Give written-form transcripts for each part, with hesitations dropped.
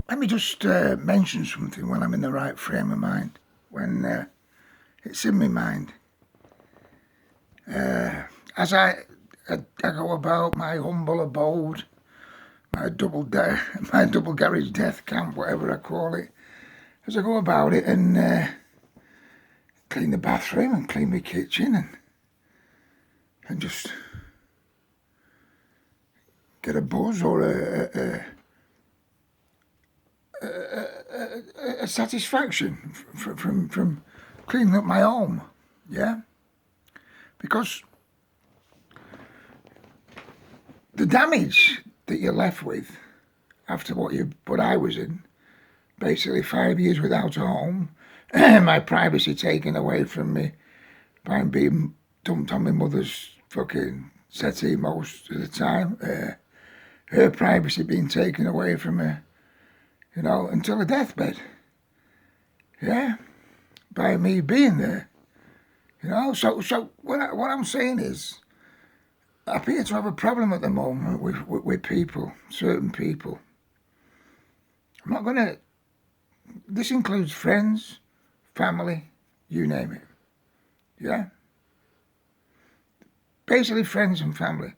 Let me just mention something when I'm in the right frame of mind, when it's in my mind. As I go about my humble abode, my double garage death camp, whatever I call it, as I go about it and clean the bathroom and clean my kitchen and just get a buzz or a satisfaction from cleaning up my home, yeah? Because the damage that you're left with after what I was in, basically 5 years without a home, my privacy taken away from me by being dumped on my mother's fucking settee most of the time, her privacy being taken away from her, you know, until her deathbed, yeah, by me being there, you know. So what I'm saying is, I appear to have a problem at the moment with people, certain people. I'm not going to, this includes friends, family, you name it, yeah? Basically friends and family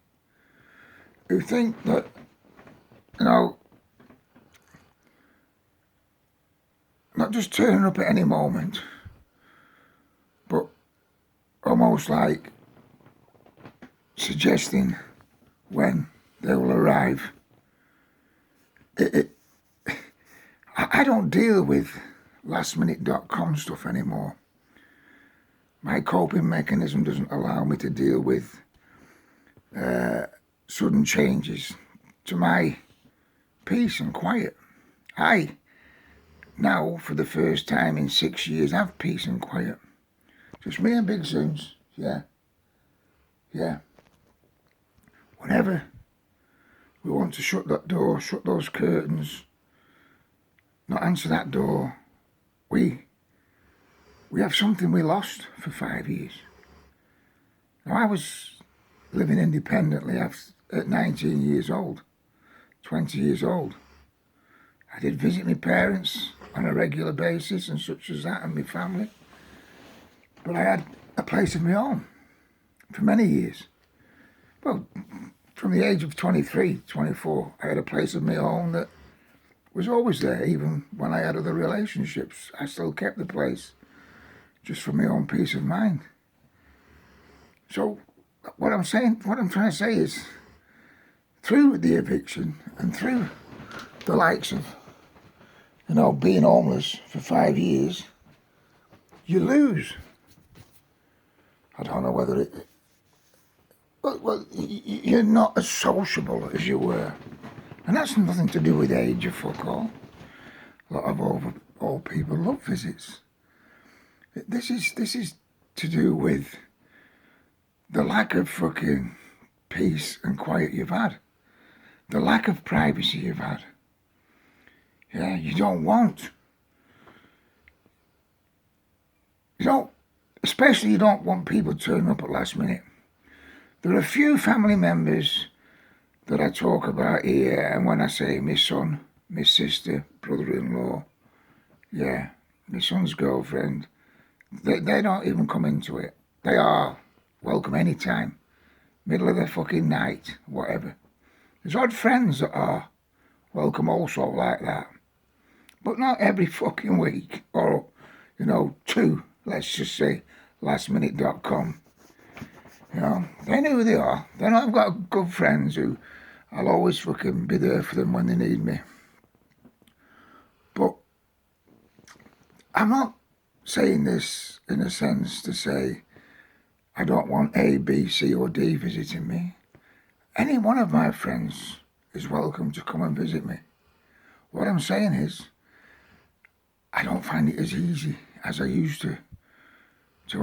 who think that, you know, not just turning up at any moment, but almost like suggesting when they will arrive. I don't deal with lastminute.com stuff anymore. My coping mechanism doesn't allow me to deal with sudden changes to my peace and quiet. I now, for the first time in 6 years, have peace and quiet. Just me and Big Zooms, yeah. Whenever we want to shut that door, shut those curtains, not answer that door, we have something we lost for 5 years. Now, I was living independently at 19 years old, 20 years old. I did visit my parents on a regular basis and such as that, and my family. But I had a place of my own for many years. Well, from the age of 23, 24, I had a place of my own that was always there. Even when I had other relationships, I still kept the place just for my own peace of mind. So what I'm trying to say is, through the eviction and through the likes of, you know, being homeless for 5 years, you lose. I don't know whether it... Well, you're not as sociable as you were. And that's nothing to do with age or fuck all. A lot of old people love visits. This is to do with the lack of fucking peace and quiet you've had. The lack of privacy you've had. Yeah, you don't want. Especially you don't want people turning up at last minute. There are a few family members that I talk about here, and when I say my son, my sister, brother-in-law, yeah, my son's girlfriend, they don't even come into it. They are welcome anytime, middle of the fucking night, whatever. There's odd friends that are welcome also like that, but not every fucking week, or, you know, two, let's just say, lastminute.com. You know, they know who they are. Then I've got good friends who I'll always fucking be there for them when they need me. But I'm not saying this in a sense to say I don't want A, B, C or D visiting me. Any one of my friends is welcome to come and visit me. What I'm saying is, I don't find it as easy as I used to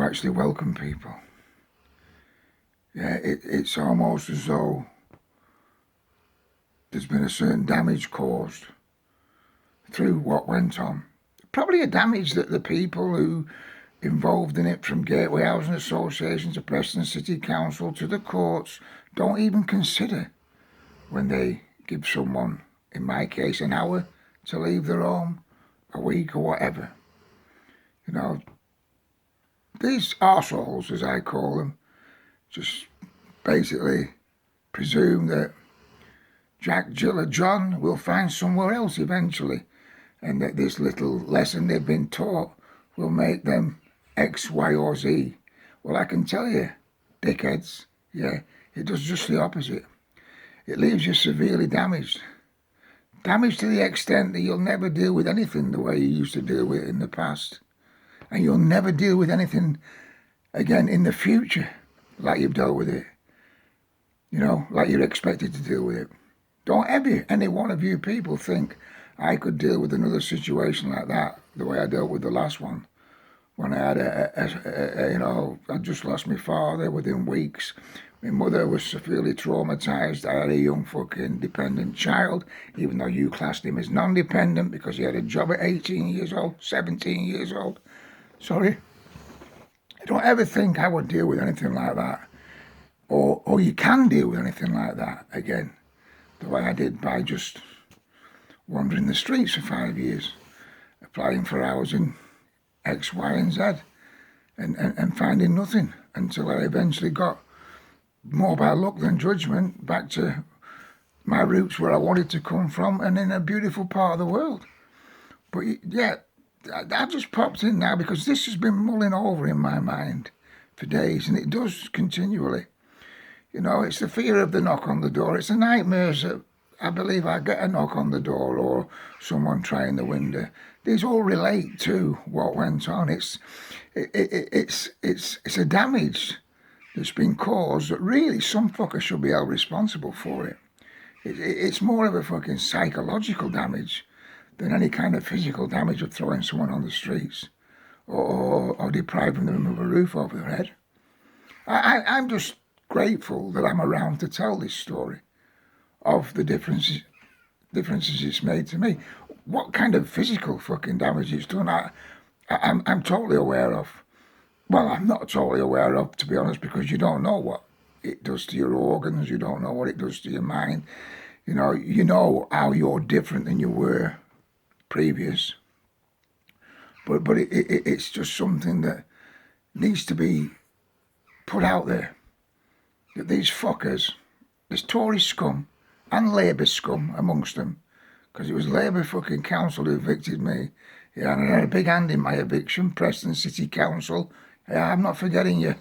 actually welcome people. Yeah, it's almost as though there's been a certain damage caused through what went on. Probably a damage that the people who involved in it, from Gateway Housing Association to Preston City Council to the courts, don't even consider when they give someone, in my case, an hour to leave their home, a week or whatever. You know, these arseholes, as I call them, just basically presume that Jack, Jill or John will find somewhere else eventually, and that this little lesson they've been taught will make them X, Y or Z. Well, I can tell you, dickheads, yeah, it does just the opposite. It leaves you severely damaged. Damaged to the extent that you'll never deal with anything the way you used to deal with it in the past. And you'll never deal with anything again in the future like you've dealt with it. You know, like you're expected to deal with it. Don't ever, any one of you people, think I could deal with another situation like that the way I dealt with the last one. When I had I just lost my father within weeks. My mother was severely traumatised. I had a young fucking dependent child, even though you classed him as non-dependent because he had a job at 18 years old, 17 years old. Sorry. I don't ever think I would deal with anything like that. Or you can deal with anything like that again, the way I did by just wandering the streets for 5 years, applying for housing, X, Y and Z, and finding nothing until I eventually got, more by luck than judgment, back to my roots where I wanted to come from and in a beautiful part of the world. But yeah, that just popped in now because this has been mulling over in my mind for days, and it does continually. You know, it's the fear of the knock on the door. It's the nightmares that I believe I get a knock on the door or someone trying the window. These all relate to what went on. It's a damage that's been caused that really some fucker should be held responsible for it. It's more of a fucking psychological damage than any kind of physical damage of throwing someone on the streets or depriving them of a roof over their head. I'm just grateful that I'm around to tell this story of the differences it's made to me. What kind of physical fucking damage it's done, I'm totally aware of. Well, I'm not totally aware of, to be honest, because you don't know what it does to your organs. You don't know what it does to your mind. You know how you're different than you were previous. But it's just something that needs to be put out there. That these fuckers, this Tory scum and Labour scum amongst them, because it was Labour fucking council who evicted me. Yeah, and I had a big hand in my eviction, Preston City Council. Yeah, I'm not forgetting you.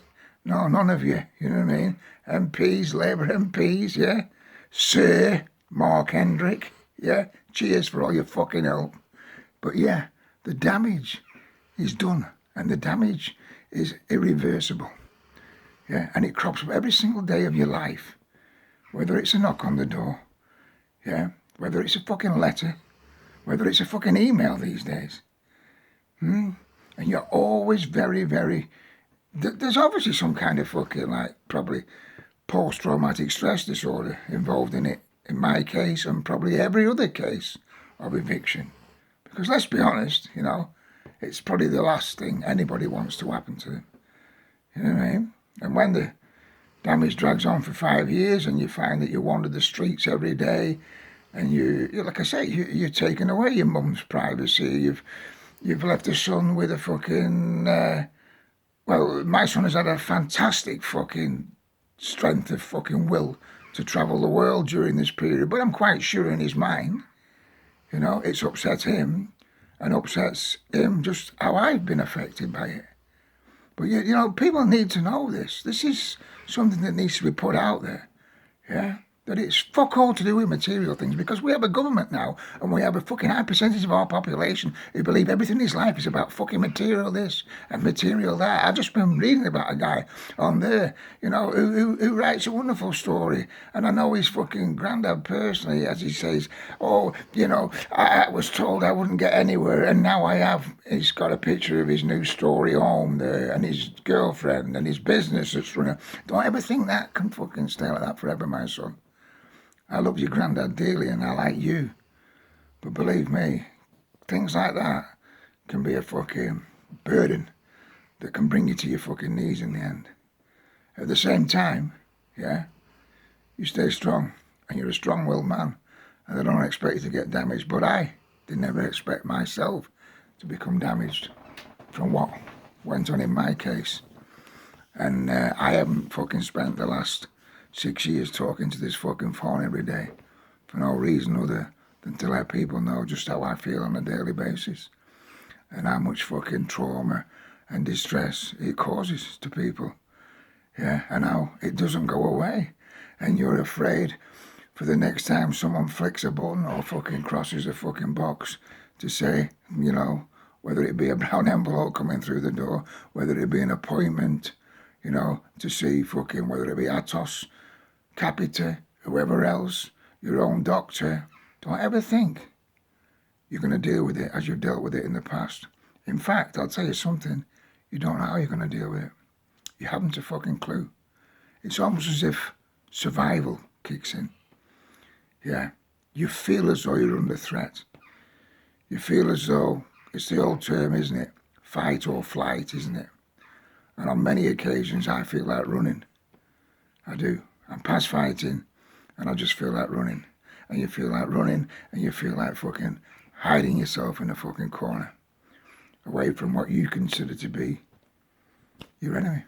No, none of you, you know what I mean? MPs, Labour MPs, yeah? Sir Mark Hendrick, yeah? Cheers for all your fucking help. But yeah, the damage is done, and the damage is irreversible. Yeah, and it crops up every single day of your life, whether it's a knock on the door, yeah, whether it's a fucking letter, whether it's a fucking email these days. And you're always very, very... There's obviously some kind of fucking, like, probably post-traumatic stress disorder involved in it, in my case, and probably every other case of eviction. Because let's be honest, you know, it's probably the last thing anybody wants to happen to them. You know what I mean? And when the damage drags on for 5 years and you find that you wander the streets every day and you like I say, you're taking away your mum's privacy, you've left a son with a fucking... well, my son has had a fantastic fucking strength of fucking will to travel the world during this period, but I'm quite sure in his mind, you know, it's upset him and upsets him just how I've been affected by it. But, you know, people need to know this. This is something that needs to be put out there, yeah? That it's fuck all to do with material things, because we have a government now and we have a fucking high percentage of our population who believe everything in his life is about fucking material this and material that. I've just been reading about a guy on there, you know, who writes a wonderful story, and I know his fucking granddad personally, as he says, oh, you know, I was told I wouldn't get anywhere and now I have. He's got a picture of his new story home there and his girlfriend and his business that's running. Don't ever think that can fucking stay like that forever, my son. I love your granddad dearly and I like you. But believe me, things like that can be a fucking burden that can bring you to your fucking knees in the end. At the same time, yeah, you stay strong and you're a strong-willed man and I don't expect you to get damaged, but I Did never expect myself to become damaged from what went on in my case. And I haven't fucking spent the last 6 years talking to this fucking phone every day for no reason other than to let people know just how I feel on a daily basis and how much fucking trauma and distress it causes to people. Yeah, and how it doesn't go away. And you're afraid for the next time someone flicks a button or fucking crosses a fucking box to say, you know, whether it be a brown envelope coming through the door, whether it be an appointment, you know, to see fucking, whether it be Atos, Capita, whoever else, your own doctor. Don't ever think you're going to deal with it as you've dealt with it in the past. In fact, I'll tell you something, you don't know how you're going to deal with it. You haven't a fucking clue. It's almost as if survival kicks in. Yeah, you feel as though you're under threat. You feel as though, it's the old term, isn't it? Fight or flight, isn't it? And on many occasions I feel like running. I do. I'm past fighting and I just feel like running. And you feel like running and you feel like fucking hiding yourself in a fucking corner away from what you consider to be your enemy.